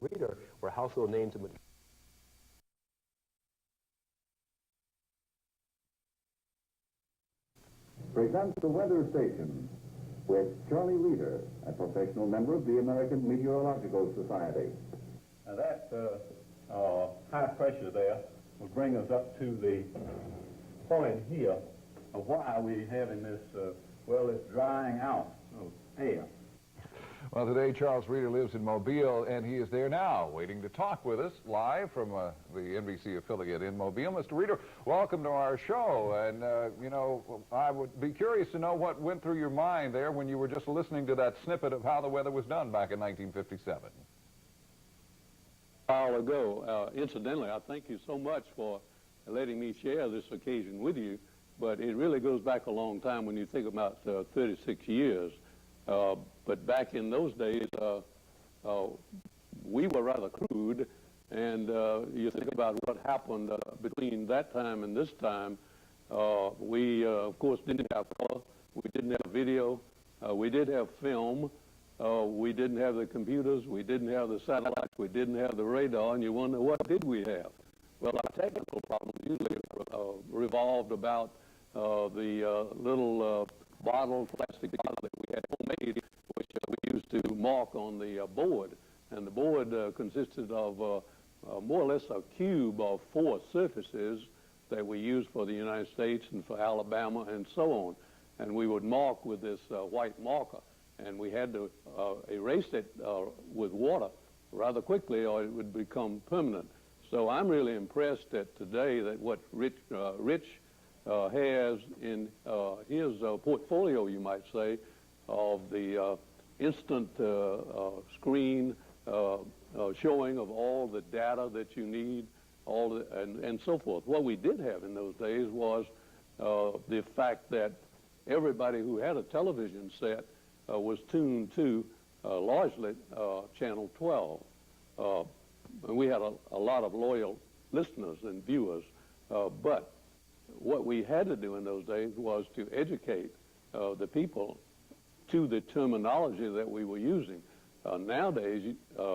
Reader, where household names and presents the Weather Station with Charlie Reader, a professional member of the American Meteorological Society. Now that high pressure there will bring us up to the point here of why we're having this, this drying out of air. Well, today Charles Reader lives in Mobile, and he is there now, waiting to talk with us live from the NBC affiliate in Mobile. Mr. Reader, welcome to our show. And, you know, I would be curious to know what went through your mind there when you were just listening to that snippet of how the weather was done back in 1957. A while ago. Incidentally, I thank you so much for letting me share this occasion with you, but it really goes back a long time when you think about 36 years. But back in those days, we were rather crude, and you think about what happened between that time and this time. We, of course, didn't have color, we didn't have video, we did have film, we didn't have the computers, we didn't have the satellites, we didn't have the radar, and you wonder, what did we have? Well, our technical problems usually revolved about the little bottle, plastic bottle that we had homemade, which we used to mark on the board. And the board consisted of more or less a cube of 4 surfaces that we used for the United States and for Alabama and so on. And we would mark with this white marker. And we had to erase it with water rather quickly, or it would become permanent. So I'm really impressed that today that what Rich has in his portfolio, you might say, of the instant screen showing of all the data that you need, and so forth. What we did have in those days was the fact that everybody who had a television set was tuned to largely Channel 12. And we had a lot of loyal listeners and viewers, but what we had to do in those days was to educate the people to the terminology that we were using. Nowadays,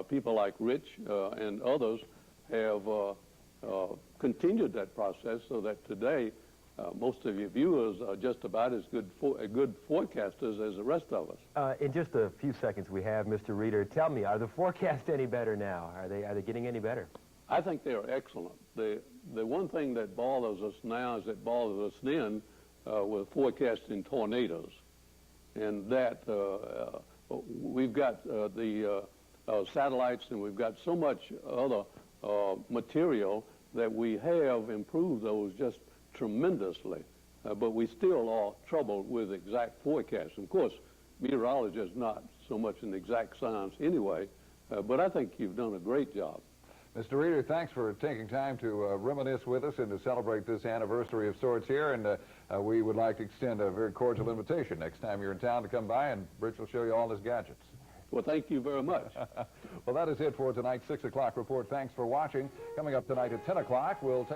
people like Rich and others have continued that process so that today most of your viewers are just about as good forecasters as the rest of us. In just a few seconds we have, Mr. Reader, tell me, are the forecasts any better now? Are they getting any better? I think they are excellent. The one thing that bothers us now is that bothers us then with forecasting tornadoes. And that we've got the satellites, and we've got so much other material that we have improved those just tremendously. But we still are troubled with exact forecasts. Of course, meteorology is not so much an exact science anyway, but I think you've done a great job. Mr. Reader, thanks for taking time to reminisce with us and to celebrate this anniversary of sorts here. And we would like to extend a very cordial invitation next time you're in town to come by, and Rich will show you all his gadgets. Well, thank you very much. Well, that is it for tonight's 6 o'clock report. Thanks for watching. Coming up tonight at 10 o'clock, we'll take